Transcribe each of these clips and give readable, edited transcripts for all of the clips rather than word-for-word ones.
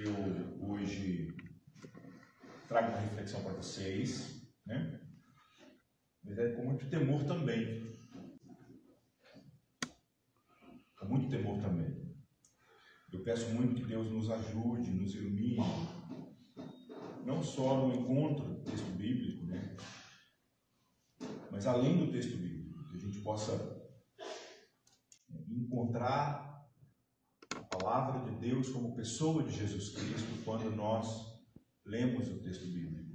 Eu hoje trago uma reflexão para vocês, né? Mas é com muito temor também. Com muito temor também. Eu peço muito que Deus nos ajude, nos ilumine, não só no encontro do texto bíblico, né? Mas além do texto bíblico, que a gente possa encontrar a palavra de Deus como pessoa de Jesus Cristo quando nós lemos o texto bíblico.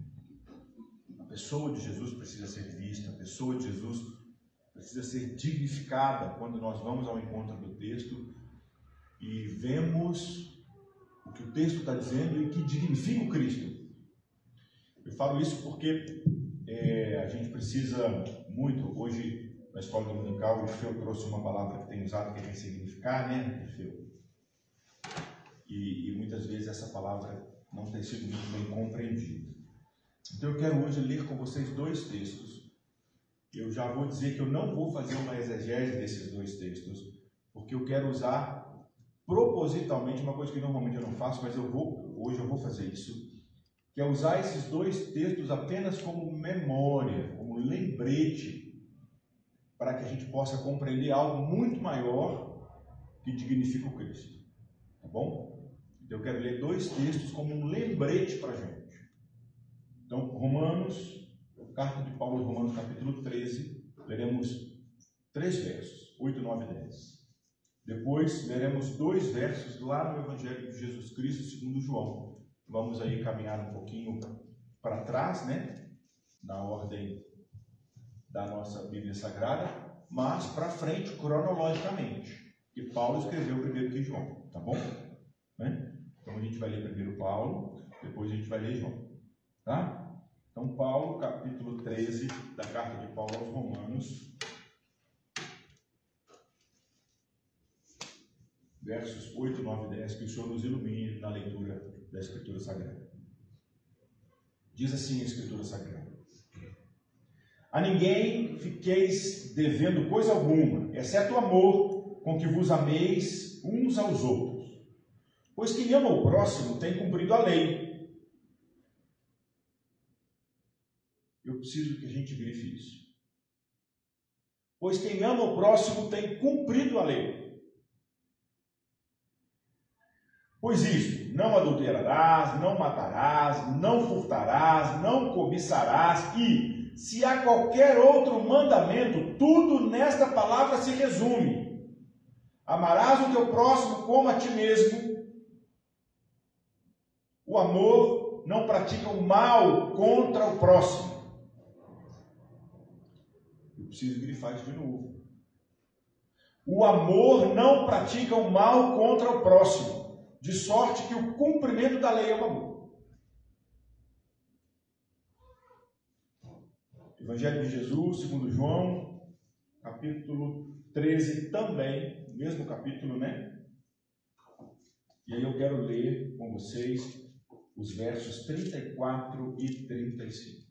A pessoa de Jesus precisa ser vista, a pessoa de Jesus precisa ser dignificada quando nós vamos ao encontro do texto e vemos o que o texto está dizendo e que dignifica o Cristo. Eu falo isso porque a gente precisa muito. Hoje, na escola dominical, o Feu trouxe uma palavra que tem usado, que é ressignificar, né, Feu? E muitas vezes essa palavra não tem sido muito bem compreendida. Então eu quero hoje ler com vocês dois textos. Eu já vou dizer que eu não vou fazer uma exegese desses dois textos, porque eu quero usar propositalmente uma coisa que normalmente eu não faço, mas hoje eu vou fazer isso, que é usar esses dois textos apenas como memória, como lembrete, para que a gente possa compreender algo muito maior que dignifica o Cristo. Tá bom? Então eu quero ler dois textos como um lembrete para a gente. Então, Romanos, carta de Paulo, Romanos capítulo 13, leremos 3 versos, 8, 9 e 10. Depois leremos 2 versos lá no Evangelho de Jesus Cristo, segundo João. Vamos aí caminhar um pouquinho para trás, né? Na ordem da nossa Bíblia Sagrada, mas para frente cronologicamente. Que Paulo escreveu primeiro que João, tá bom? Né? Então a gente vai ler primeiro Paulo, depois a gente vai ler João, tá? Então Paulo, capítulo 13 da carta de Paulo aos Romanos, versos 8, 9 e 10, que o Senhor nos ilumine na leitura da Escritura Sagrada. Diz assim a Escritura Sagrada: a ninguém fiqueis devendo coisa alguma, exceto o amor com que vos ameis uns aos outros. Pois quem ama o próximo tem cumprido a lei. Eu preciso que a gente verifique isso. Pois quem ama o próximo tem cumprido a lei. Pois isto: não adulterarás, não matarás, não furtarás, não cobiçarás, e, se há qualquer outro mandamento, tudo nesta palavra se resume: amarás o teu próximo como a ti mesmo. O amor não pratica o mal contra o próximo. Eu preciso grifar isso de novo. O amor não pratica o mal contra o próximo, de sorte que o cumprimento da lei é o amor. Evangelho de Jesus, segundo João, capítulo 13 também, mesmo capítulo, né? E aí eu quero ler com vocês os versos 34 e 35.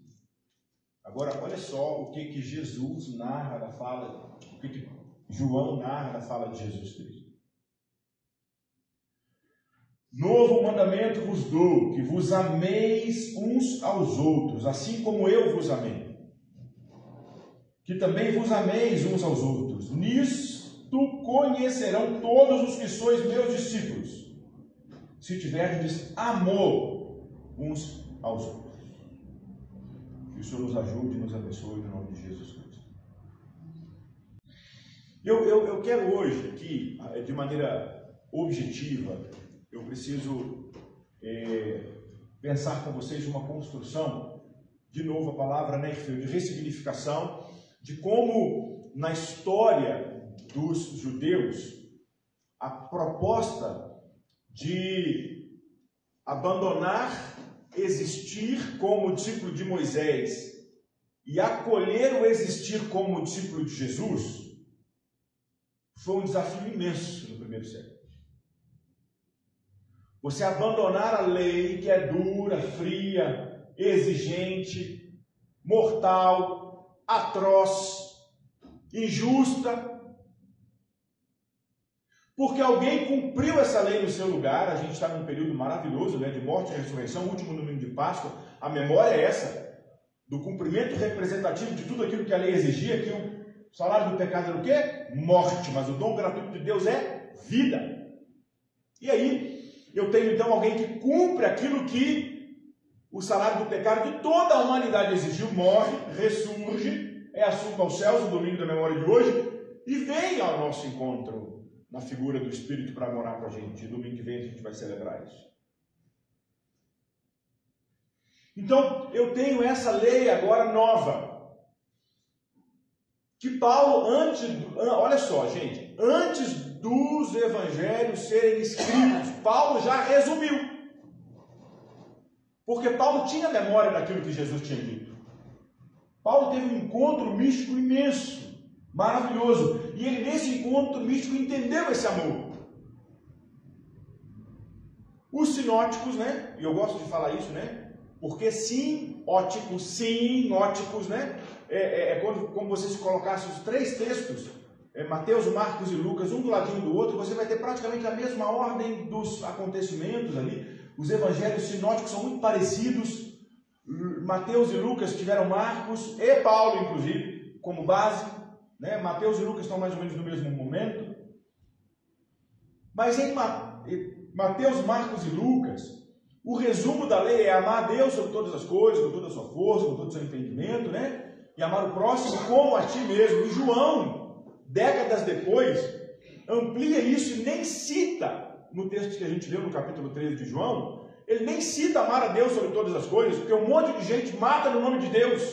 Agora, olha só o que Jesus narra da fala, o que João narra da fala de Jesus Cristo. Novo mandamento vos dou, que vos ameis uns aos outros, assim como eu vos amei. Que também vos ameis uns aos outros. Nisto conhecerão todos os que sois meus discípulos, se tiverdes amor uns aos outros. Que o Senhor nos ajude e nos abençoe no nome de Jesus Cristo. Eu quero hoje aqui, de maneira objetiva, eu preciso pensar com vocês uma construção, de novo a palavra, né, de ressignificação, de como na história dos judeus a proposta de abandonar existir como discípulo de Moisés e acolher o existir como discípulo de Jesus foi um desafio imenso no primeiro século. Você abandonar a lei, que é dura, fria, exigente, mortal, atroz, injusta, porque alguém cumpriu essa lei no seu lugar. A gente está num período maravilhoso, né, de morte e ressurreição, último domingo de Páscoa. A memória é essa, do cumprimento representativo de tudo aquilo que a lei exigia, que o salário do pecado era o quê? Morte, mas o dom gratuito de Deus é vida. E aí, eu tenho então alguém que cumpre aquilo que o salário do pecado de toda a humanidade exigiu, morre, ressurge, é assunto aos céus, o domingo da memória de hoje, e vem ao nosso encontro na figura do Espírito para morar com a gente. E domingo que vem a gente vai celebrar isso. Então, eu tenho essa lei agora nova, que Paulo, olha só, gente, antes dos evangelhos serem escritos, Paulo já resumiu. Porque Paulo tinha memória daquilo que Jesus tinha dito. Paulo teve um encontro místico imenso, maravilhoso, e ele nesse encontro místico entendeu esse amor. Os sinóticos, né, e eu gosto de falar isso, né, porque sinóticos, né? Como você se colocasse os três textos, Mateus, Marcos e Lucas, um do ladinho do outro, você vai ter praticamente a mesma ordem dos acontecimentos ali. Os evangelhos sinóticos são muito parecidos. Mateus e Lucas tiveram Marcos e Paulo, inclusive, como base, né? Mateus e Lucas estão mais ou menos no mesmo momento. Mas em Mateus, Marcos e Lucas, o resumo da lei é amar a Deus sobre todas as coisas, com toda a sua força, com todo o seu entendimento, né? E amar o próximo como a ti mesmo. E João, décadas depois, amplia isso e nem cita, no texto que a gente leu no capítulo 13 de João, ele nem cita amar a Deus sobre todas as coisas, porque um monte de gente mata no nome de Deus.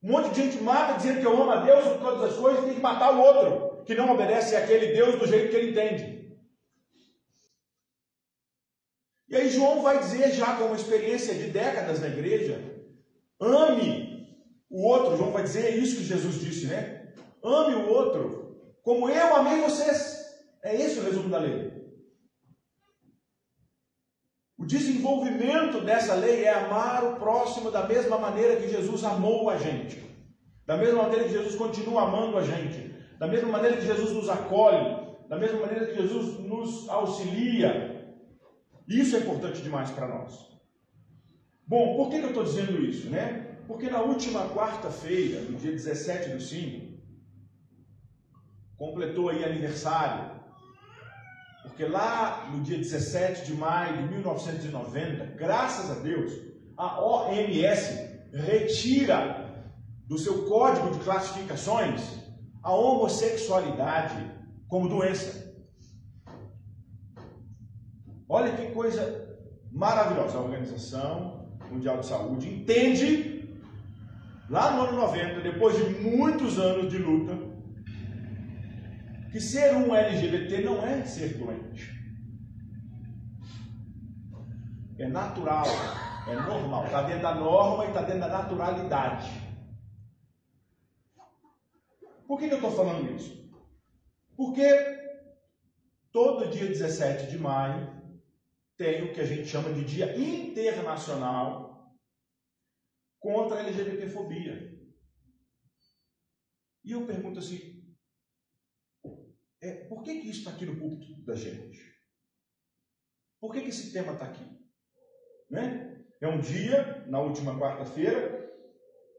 Um monte de gente mata dizendo que eu amo a Deus sobre todas as coisas, tem que matar o outro, que não obedece àquele Deus do jeito que ele entende. E aí João vai dizer, já com uma experiência de décadas na igreja, ame o outro. João vai dizer isso que Jesus disse, né? Ame o outro como eu amei vocês. É esse o resumo da lei. O desenvolvimento dessa lei é amar o próximo da mesma maneira que Jesus amou a gente. Da mesma maneira que Jesus continua amando a gente. Da mesma maneira que Jesus nos acolhe. Da mesma maneira que Jesus nos auxilia. Isso é importante demais para nós. Bom, por que eu estou dizendo isso, né? Porque na última quarta-feira, no dia 17/5, completou aí aniversário. Porque lá no dia 17 de maio de 1990, graças a Deus, a OMS retira do seu código de classificações a homossexualidade como doença. Olha que coisa maravilhosa. A Organização Mundial de Saúde entende, lá no ano 90, depois de muitos anos de luta, que ser um LGBT não é ser doente. É natural, é normal, está dentro da norma e está dentro da naturalidade. Por que eu estou falando isso? Porque todo dia 17 de maio tem o que a gente chama de Dia Internacional contra a LGBTfobia. E eu pergunto assim, por que isso está aqui no púlpito da gente? Por que esse tema está aqui? Né? É um dia, na última quarta-feira,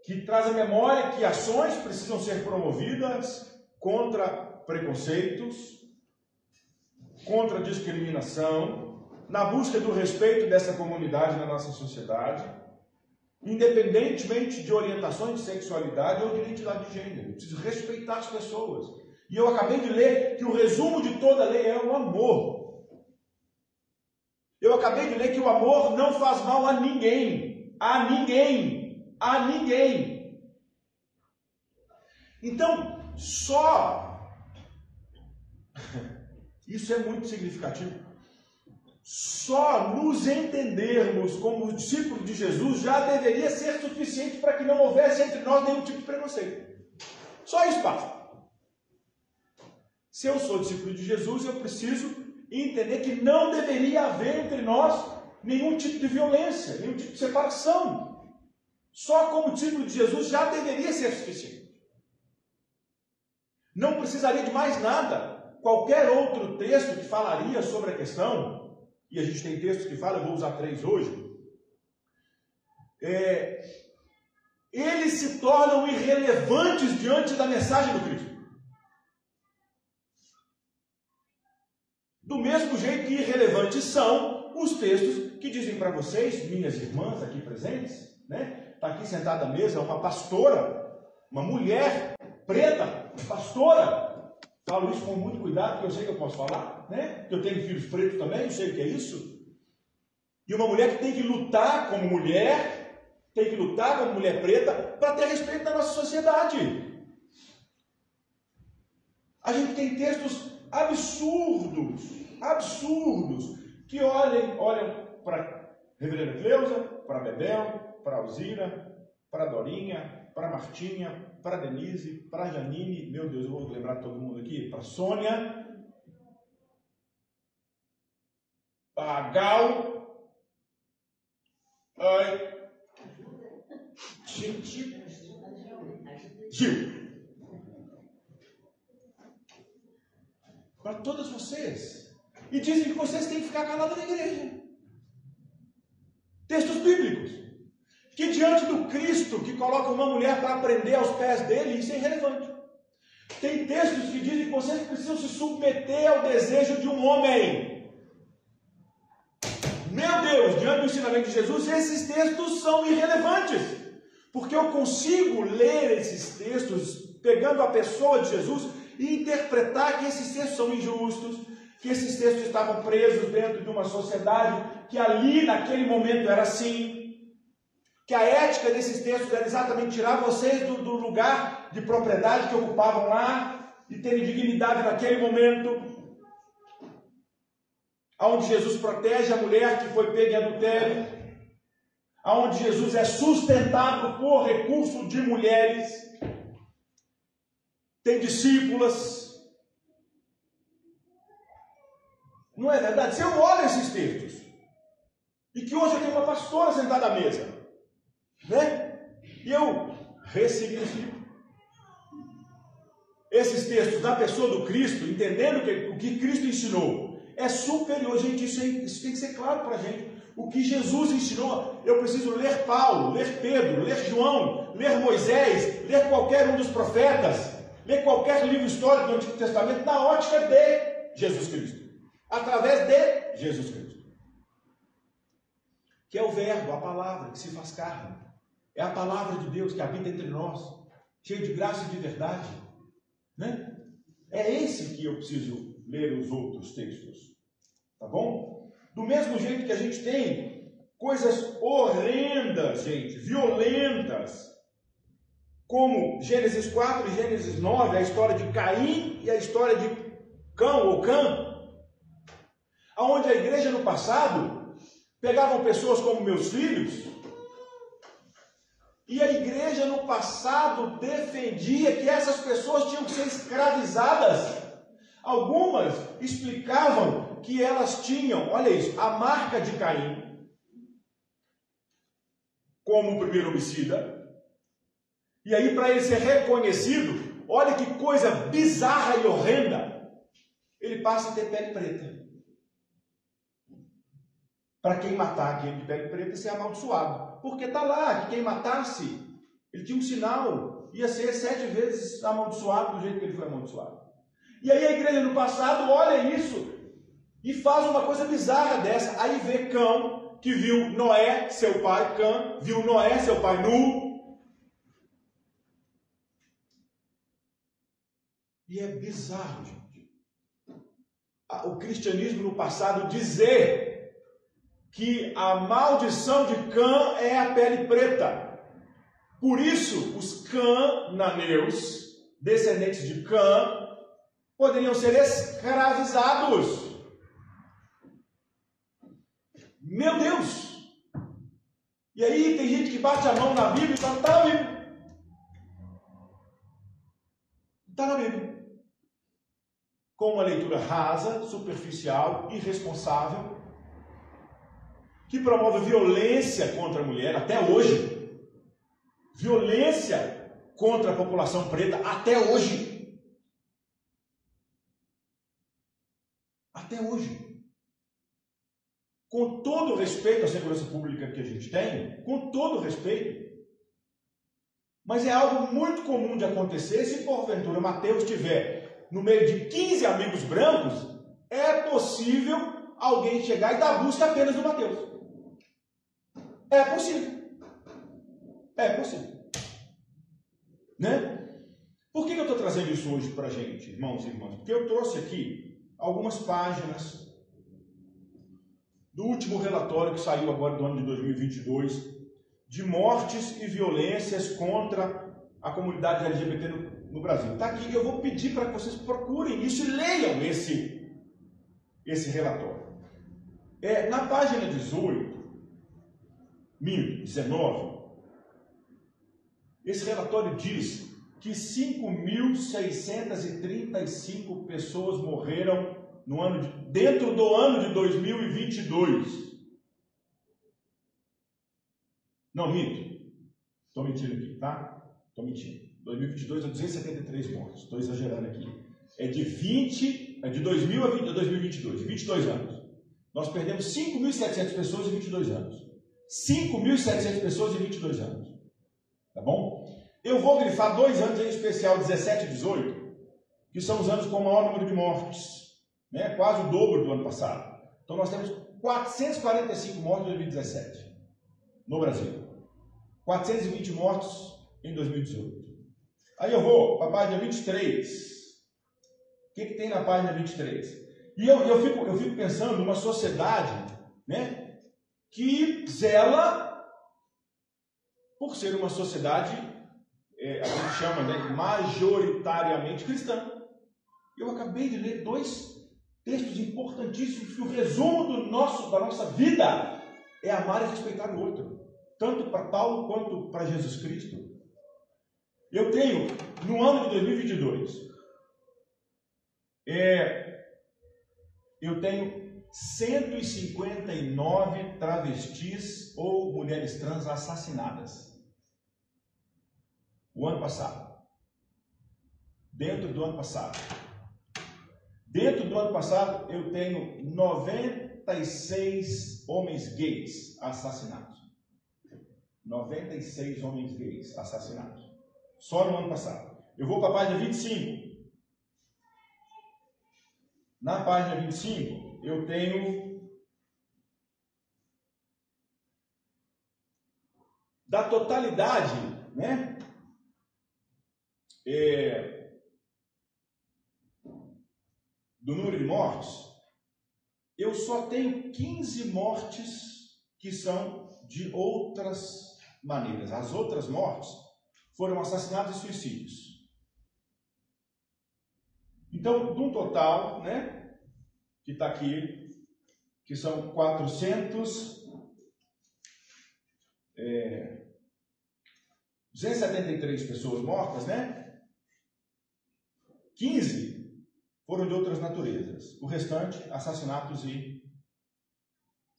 que traz a memória que ações precisam ser promovidas contra preconceitos, contra discriminação, na busca do respeito dessa comunidade na nossa sociedade, independentemente de orientações de sexualidade ou de identidade de gênero. Preciso respeitar as pessoas. E eu acabei de ler que o resumo de toda a lei é o amor. Eu acabei de ler que o amor não faz mal a ninguém. A ninguém. A ninguém. Então, isso é muito significativo. Só nos entendermos como discípulos de Jesus já deveria ser suficiente para que não houvesse entre nós nenhum tipo de preconceito. Só isso basta. Se eu sou discípulo de Jesus, eu preciso entender que não deveria haver entre nós nenhum tipo de violência, nenhum tipo de separação. Só como discípulo de Jesus já deveria ser suficiente. Não precisaria de mais nada. qualquer outro texto que falaria sobre a questão, e a gente tem textos que falam, eu vou usar 3 hoje, eles se tornam irrelevantes diante da mensagem do Cristo. Do mesmo jeito que irrelevantes são os textos que dizem para vocês, minhas irmãs aqui presentes, né? Está aqui sentada à mesa uma pastora, uma mulher preta, pastora. Falo isso com muito cuidado, porque eu sei que eu posso falar, né? Eu tenho filhos pretos também, eu sei o que é isso. E uma mulher que tem que lutar como mulher, tem que lutar como mulher preta, para ter respeito na nossa sociedade. A gente tem textos absurdos, que olham para a reverenda Cleusa, para a Bebel, para a Alzira, para a Dorinha, para a Martinha, para a Denise, para a Janine, meu Deus, eu vou lembrar de todo mundo aqui, para a Sônia, para a Gal, Gil. Para todas vocês. E dizem que vocês têm que ficar calados na igreja. Textos bíblicos. Que diante do Cristo, que coloca uma mulher para aprender aos pés dele, isso é irrelevante. Tem textos que dizem que vocês precisam se submeter ao desejo de um homem. Meu Deus, diante do ensinamento de Jesus, esses textos são irrelevantes. Porque eu consigo ler esses textos, pegando a pessoa de Jesus, e interpretar que esses textos são injustos, que esses textos estavam presos dentro de uma sociedade que ali, naquele momento, era assim, que a ética desses textos era exatamente tirar vocês do lugar de propriedade que ocupavam lá e terem dignidade naquele momento, onde Jesus protege a mulher que foi pega em adultério, onde Jesus é sustentado por recurso de mulheres, tem discípulas. Não é verdade? Se eu olho esses textos, e que hoje eu tenho uma pastora sentada à mesa, né? E eu ressignifico esses textos da pessoa do Cristo, entendendo que o que Cristo ensinou é superior. Gente, isso tem que ser claro para a gente. O que Jesus ensinou, eu preciso ler Paulo, ler Pedro, ler João, ler Moisés, ler qualquer um dos profetas, ler qualquer livro histórico do Antigo Testamento na ótica de Jesus Cristo. Através de Jesus Cristo. Que é o verbo, a palavra que se faz carne. É a palavra de Deus que habita entre nós, cheio de graça e de verdade. Né? É esse que eu preciso ler os outros textos. Tá bom? Do mesmo jeito que a gente tem coisas horrendas, gente, violentas, como Gênesis 4 e Gênesis 9, a história de Caim e a história de Cã, onde a igreja no passado pegavam pessoas como meus filhos, e a igreja no passado defendia que essas pessoas tinham que ser escravizadas. Algumas explicavam que elas tinham, olha isso, a marca de Caim, como o primeiro homicida, e aí para ele ser reconhecido, olha que coisa bizarra e horrenda, ele passa a ter pele preta. Para quem matar aquele de pele preta ser amaldiçoado. Porque está lá que quem matasse, ele tinha um sinal, ia ser 7 vezes amaldiçoado do jeito que ele foi amaldiçoado. E aí a igreja no passado olha isso e faz uma coisa bizarra dessa. Aí vê Cão, que viu Noé, seu pai, Cã, viu Noé, seu pai, nu. E é bizarro, gente. O cristianismo no passado dizer que a maldição de Cã é a pele preta. Por isso, os cananeus, descendentes de Cã, poderiam ser escravizados. Meu Deus! E aí tem gente que bate a mão na Bíblia e fala, está na Bíblia. Está na Bíblia. Com uma leitura rasa, superficial, irresponsável, que promove violência contra a mulher, até hoje. Violência contra a população preta, até hoje. Até hoje. Com todo o respeito à segurança pública que a gente tem, com todo o respeito, mas é algo muito comum de acontecer se porventura Mateus estiver no meio de 15 amigos brancos, é possível alguém chegar e dar busca apenas no Mateus. É possível. É possível. Né? Por que eu estou trazendo isso hoje para a gente, irmãos e irmãs? Porque eu trouxe aqui algumas páginas do último relatório que saiu agora do ano de 2022, de mortes e violências contra a comunidade LGBT no Brasil. Está aqui, eu vou pedir para que vocês procurem isso e leiam esse relatório. Na página 19, esse relatório diz que 5.635 pessoas morreram dentro do ano de 2022. Não, minto. Estou mentindo aqui, tá? Estou mentindo. 2022 é 273 mortos. Estou exagerando aqui. É de 2000 a 2022, 22 anos. Nós perdemos 5.700 pessoas em 22 anos. 5.700 pessoas em 22 anos. Tá bom? Eu vou grifar 2 anos em especial, 17 e 18, que são os anos com o maior número de mortes. Né? Quase o dobro do ano passado. Então nós temos 445 mortos em 2017 no Brasil, 420 mortos em 2018. Aí eu vou para a página 23. O que tem na página 23? E eu fico pensando numa sociedade, né, que zela por ser uma sociedade, a gente chama, né, majoritariamente cristã. Eu acabei de ler 2 textos importantíssimos que o resumo da nossa vida é amar e respeitar o outro, tanto para Paulo quanto para Jesus Cristo. Eu tenho, no ano de 2022, eu tenho 159 travestis ou mulheres trans assassinadas. O ano passado. Dentro do ano passado. Dentro do ano passado, eu tenho 96 homens gays assassinados. 96 homens gays assassinados. Só no ano passado. Eu vou para a página 25. Na página 25, eu tenho da totalidade, né? Do número de mortes, eu só tenho 15 mortes que são de outras maneiras. As outras mortes foram assassinatos e suicídios. Então, de um total, né, que está aqui, que são 273 pessoas mortas, né? 15 foram de outras naturezas. O restante, assassinatos e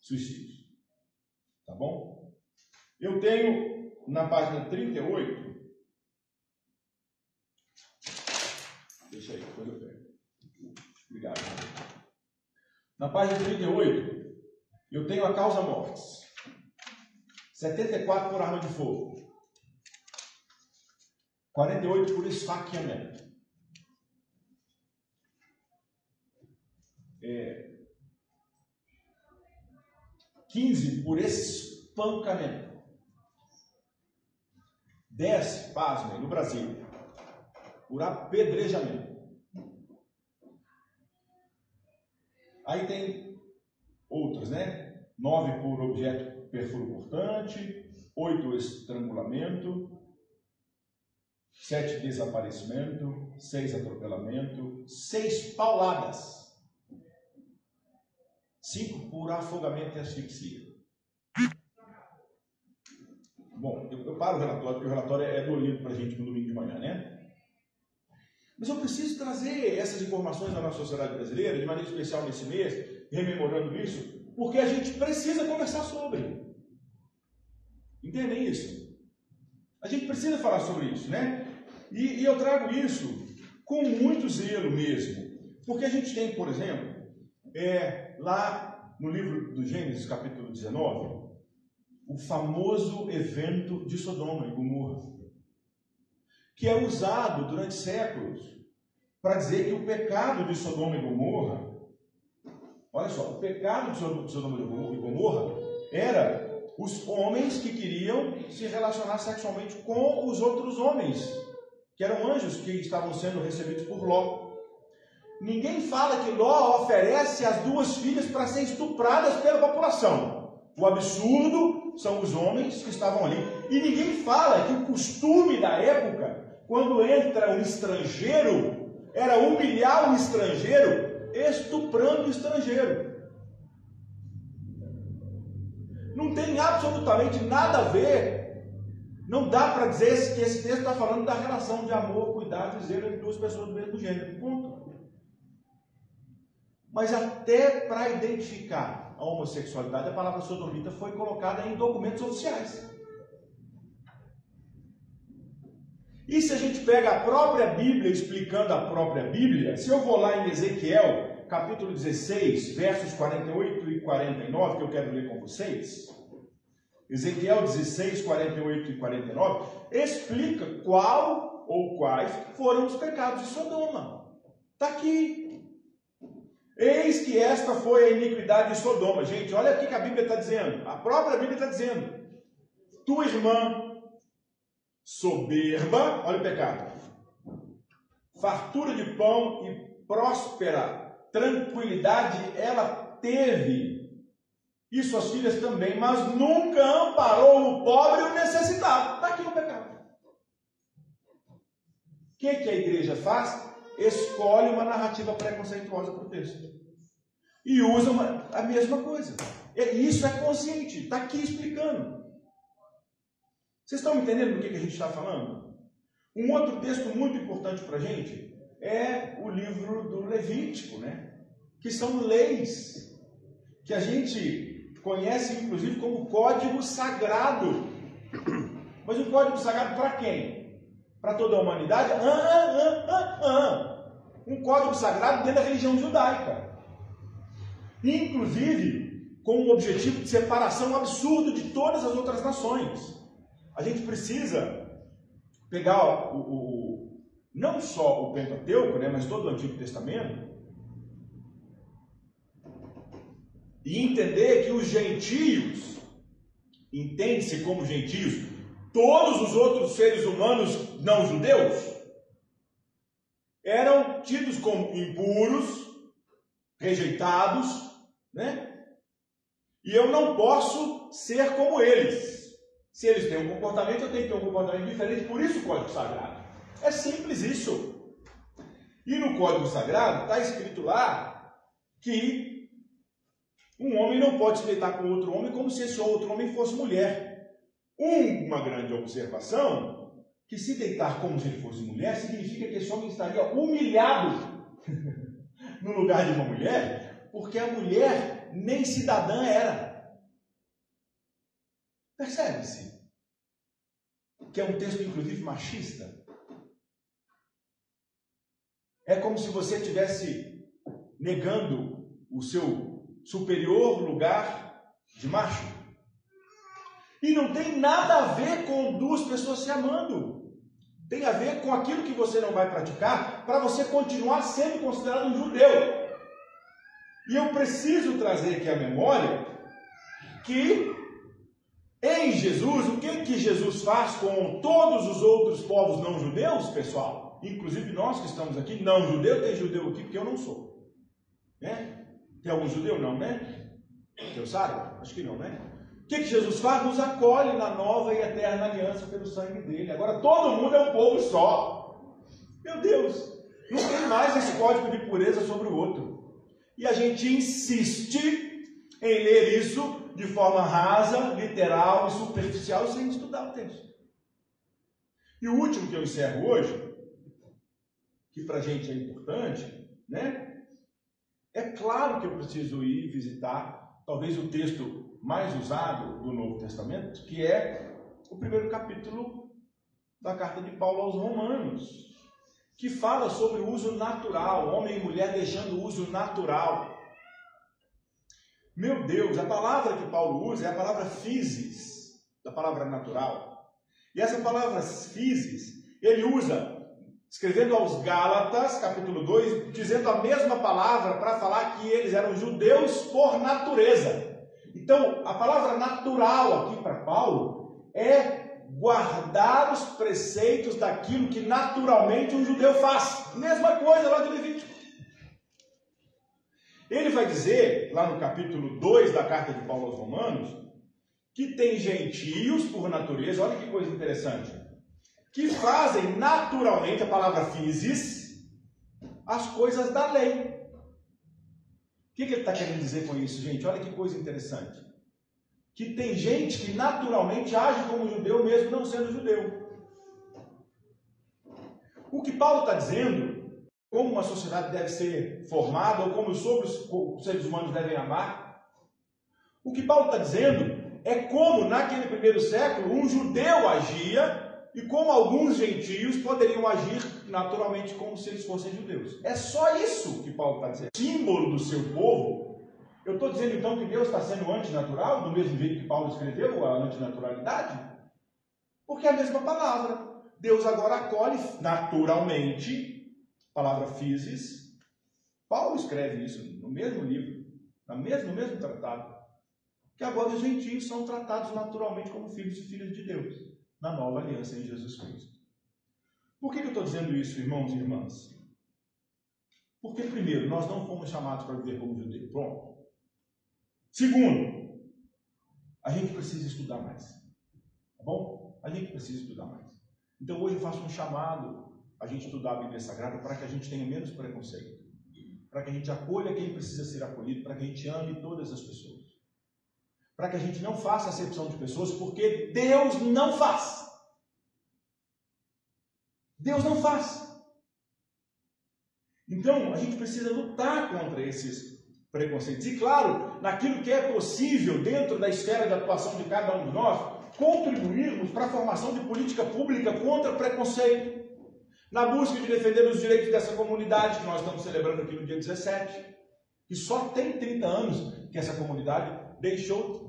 suicídios. Tá bom? Eu tenho, na página 38, deixa aí, depois eu pego. Obrigado. Na página 38, eu tenho a causa mortes. 74 por arma de fogo. 48 por esfaqueamento. 15 por espancamento. 10, pasmem, no Brasil, por apedrejamento. Aí tem outras, né? 9 por objeto perfuro-cortante, 8 estrangulamento, 7 desaparecimento, 6 atropelamento, 6 pauladas, 5 por afogamento e asfixia. Bom, eu paro o relatório, porque o relatório é dolorido para a gente no domingo de manhã, né? Mas eu preciso trazer essas informações da nossa sociedade brasileira, de maneira especial nesse mês, rememorando isso, porque a gente precisa conversar sobre. Entendem isso? A gente precisa falar sobre isso, né? E eu trago isso com muito zelo mesmo. Porque a gente tem, por exemplo, lá no livro do Gênesis, capítulo 19, o famoso evento de Sodoma e Gomorra, que é usado durante séculos para dizer que o pecado de Sodoma e Gomorra, olha só, o pecado de Sodoma e Gomorra era os homens que queriam se relacionar sexualmente com os outros homens, que eram anjos que estavam sendo recebidos por Ló. Ninguém fala que Ló oferece as duas filhas para serem estupradas pela população. O absurdo são os homens que estavam ali. E ninguém fala que o costume da época, quando entra um estrangeiro, era humilhar o estrangeiro, estuprando o estrangeiro. Não tem absolutamente nada a ver. Não dá para dizer que esse texto está falando da relação de amor, cuidado e zelo entre duas pessoas do mesmo gênero. Ponto. Mas até para identificar a homossexualidade, a palavra sodomita foi colocada em documentos oficiais. E se a gente pega a própria Bíblia, explicando a própria Bíblia, se eu vou lá em Ezequiel, capítulo 16, versos 48 e 49, que eu quero ler com vocês, Ezequiel 16, 48 e 49, explica qual ou quais foram os pecados de Sodoma. Está aqui. Eis que esta foi a iniquidade de Sodoma. Gente, olha o que a Bíblia está dizendo. A própria Bíblia está dizendo. Tua irmã, soberba, olha o pecado. Fartura de pão e próspera tranquilidade ela teve. E suas filhas também, mas nunca amparou o pobre e o necessitado. Está aqui o pecado. O que a igreja faz? Escolhe uma narrativa preconceituosa para o texto. E usa a mesma coisa. Isso é consciente. Está aqui explicando. Vocês estão entendendo do que a gente está falando? Um outro texto muito importante para a gente é o livro do Levítico, né? Que são leis que a gente conhece, inclusive, como código sagrado. Mas um código sagrado para quem? Para toda a humanidade? Um código sagrado dentro da religião judaica. Inclusive, com um objetivo de separação absurdo de todas as outras nações. A gente precisa pegar não só o Pentateuco, né, mas todo o Antigo Testamento, e entender que os gentios, entende-se como gentios, todos os outros seres humanos não judeus, eram tidos como impuros, rejeitados, né? E eu não posso ser como eles. Se eles têm um comportamento, eu tenho que ter um comportamento diferente, por isso o Código Sagrado. É simples isso. E no Código Sagrado está escrito lá que um homem não pode se deitar com outro homem como se esse outro homem fosse mulher. Uma grande observação, que se deitar como se ele fosse mulher, significa que esse homem estaria humilhado no lugar de uma mulher, porque a mulher nem cidadã era. Percebe-se que é um texto, inclusive, machista. É como se você estivesse negando o seu superior lugar de macho. E não tem nada a ver com duas pessoas se amando. Tem a ver com aquilo que você não vai praticar para você continuar sendo considerado um judeu. E eu preciso trazer aqui à memória que em Jesus, o que Jesus faz com todos os outros povos não judeus, pessoal? Inclusive nós que estamos aqui, não judeu, tem judeu aqui porque eu não sou. Né? Tem algum judeu? Não, né? Que eu saiba? Acho que não, né? O que Jesus faz? Nos acolhe na nova e eterna aliança pelo sangue dele. Agora todo mundo é um povo só. Meu Deus! Não tem mais esse código de pureza sobre o outro. E a gente insiste em ler isso de forma rasa, literal e superficial, sem estudar o texto. E o último que eu encerro hoje, que para a gente é importante, né? É claro que eu preciso ir visitar, talvez o texto mais usado do Novo Testamento, que é o primeiro capítulo da carta de Paulo aos Romanos, que fala sobre o uso natural, homem e mulher deixando o uso natural. Meu Deus, a palavra que Paulo usa é a palavra physis, da palavra natural. E essa palavra physis, ele usa, escrevendo aos Gálatas, capítulo 2, dizendo a mesma palavra para falar que eles eram judeus por natureza. Então, a palavra natural aqui para Paulo é guardar os preceitos daquilo que naturalmente um judeu faz. Mesma coisa lá de Levítico. Ele vai dizer, lá no capítulo 2 da carta de Paulo aos Romanos, que tem gentios por natureza, olha que coisa interessante, que fazem naturalmente, a palavra physis, as coisas da lei. O que ele está querendo dizer com isso, gente? Olha que coisa interessante. Que tem gente que naturalmente age como judeu, mesmo não sendo judeu. O que Paulo está dizendo, como uma sociedade deve ser formada, ou como os seres humanos devem amar, o que Paulo está dizendo é como, naquele primeiro século, um judeu agia, e como alguns gentios poderiam agir naturalmente como se eles fossem judeus. É só isso que Paulo está dizendo. Símbolo do seu povo. Eu estou dizendo então que Deus está sendo antinatural, do mesmo jeito que Paulo escreveu a antinaturalidade? Porque é a mesma palavra. Deus agora acolhe naturalmente, palavra physis. Paulo escreve isso no mesmo livro, no mesmo tratado, que agora os gentios são tratados naturalmente como filhos e filhas de Deus, na nova aliança em Jesus Cristo. Por que eu estou dizendo isso, irmãos e irmãs? Porque, primeiro, nós não fomos chamados para viver como judeu. Pronto. Segundo, a gente precisa estudar mais. Tá bom? A gente precisa estudar mais. Então, hoje eu faço um chamado a gente estudar a Bíblia Sagrada para que a gente tenha menos preconceito. Para que a gente acolha quem precisa ser acolhido, para que a gente ame todas as pessoas. Para que a gente não faça acepção de pessoas, porque Deus não faz. Deus não faz. Então, a gente precisa lutar contra esses preconceitos. E, claro, naquilo que é possível, dentro da esfera de atuação de cada um de nós, contribuirmos para a formação de política pública contra preconceito. Na busca de defender os direitos dessa comunidade, que nós estamos celebrando aqui no dia 17, que só tem 30 anos que essa comunidade deixou,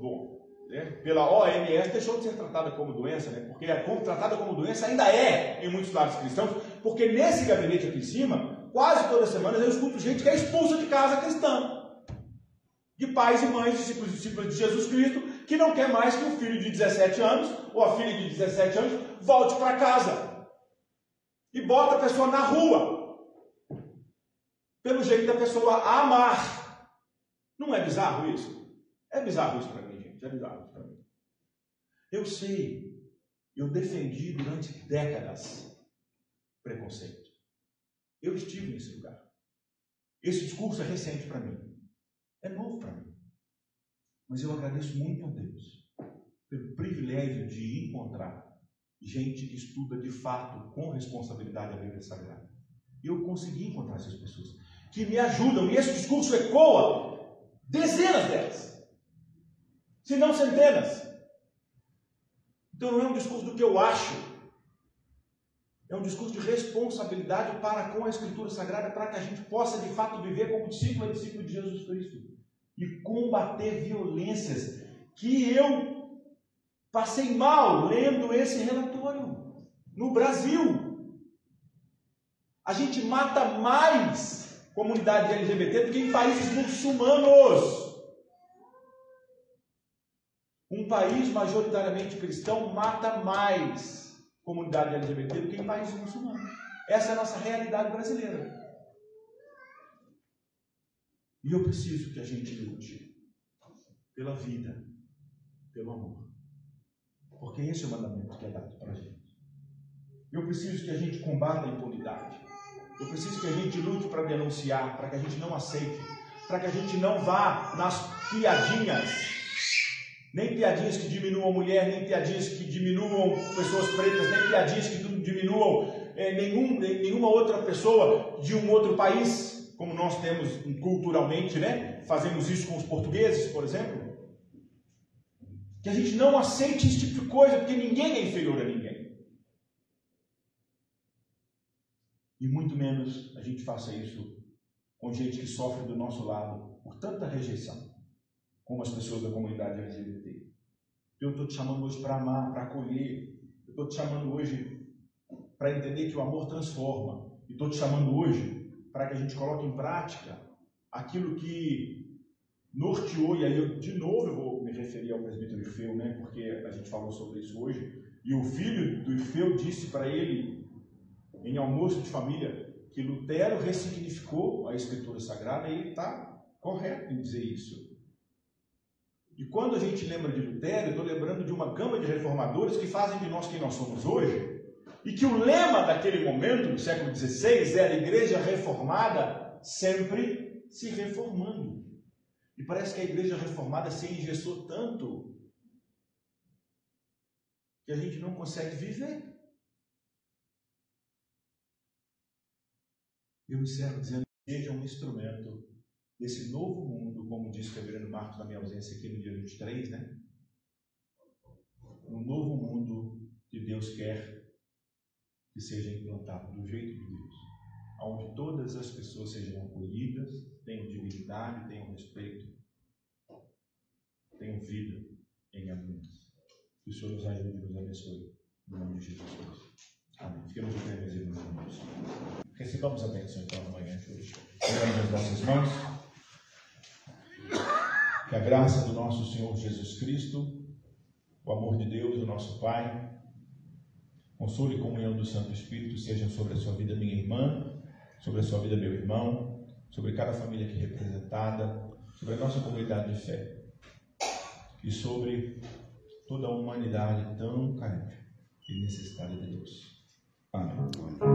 pela OMS, deixou de ser tratada como doença, porque tratada como doença ainda é em muitos lares cristãos, porque nesse gabinete aqui em cima, quase toda semana eu escuto gente que é expulsa de casa cristã, de pais e mães, discípulos e discípulas de Jesus Cristo, que não quer mais que o filho de 17 anos, ou a filha de 17 anos, volte para casa. E bota a pessoa na rua, pelo jeito da pessoa amar. Não é bizarro isso? É bizarro isso para mim, gente. É bizarro isso para mim. Eu sei, eu defendi durante décadas preconceito. Eu estive nesse lugar. Esse discurso é recente para mim. É novo para mim. Mas eu agradeço muito a Deus pelo privilégio de encontrar gente que estuda de fato, com responsabilidade, a Bíblia Sagrada. E eu consegui encontrar essas pessoas que me ajudam, e esse discurso ecoa dezenas delas, se não centenas. Então não é um discurso do que eu acho, é um discurso de responsabilidade para com a Escritura Sagrada, para que a gente possa de fato viver como discípulo de Jesus Cristo e combater violências que eu passei mal lendo esse relatório. No Brasil, a gente mata mais comunidade LGBT do que em países muçulmanos. Um país majoritariamente cristão mata mais comunidade LGBT do que em países muçulmanos. Essa é a nossa realidade brasileira. E eu preciso que a gente lute pela vida, pelo amor. Porque esse é o mandamento que é dado para a gente. Eu preciso que a gente combata a impunidade. Eu preciso que a gente lute para denunciar, para que a gente não aceite, para que a gente não vá nas piadinhas, nem piadinhas que diminuam a mulher, nem piadinhas que diminuam pessoas pretas, nem piadinhas que diminuam nenhuma outra pessoa de um outro país, como nós temos culturalmente, né? Fazemos isso com os portugueses, por exemplo. Que a gente não aceite esse tipo de coisa, porque ninguém é inferior a ninguém. E muito menos a gente faça isso com gente que sofre do nosso lado por tanta rejeição, como as pessoas da comunidade LGBT. Eu estou te chamando hoje para amar, para acolher. Eu estou te chamando hoje para entender que o amor transforma. E estou te chamando hoje para que a gente coloque em prática aquilo que norteou, e aí eu de novo vou me referir ao presbítero Irfeu, né, porque a gente falou sobre isso hoje, e o filho do Irfeu disse para ele, em almoço de família, que Lutero ressignificou a Escritura Sagrada, e ele está correto em dizer isso. E quando a gente lembra de Lutero, eu estou lembrando de uma gama de reformadores que fazem de nós quem nós somos hoje, e que o lema daquele momento, do século XVI, era a Igreja Reformada sempre se reformando. E parece que a Igreja Reformada se engessou tanto que a gente não consegue viver. Eu encerro dizendo que seja um instrumento desse novo mundo, como disse o reverendo Marcos na minha ausência aqui no dia 23, né? Um novo mundo que Deus quer que seja implantado do jeito de Deus, onde todas as pessoas sejam acolhidas, tenham dignidade, tenham respeito, tenham vida em abundância. Que o Senhor nos ajude e nos abençoe. Em nome de Jesus Cristo. Amém. Ficamos de pé, meus irmãos. Recebamos a bênção então amanhã de hoje. Pegamos as nossas mãos. Que a graça do nosso Senhor Jesus Cristo, o amor de Deus, o nosso Pai, consolo e comunhão do Santo Espírito sejam sobre a sua vida, minha irmã, sobre a sua vida, meu irmão, sobre cada família aqui representada, sobre a nossa comunidade de fé e sobre toda a humanidade tão carente e necessitada de Deus. Amém.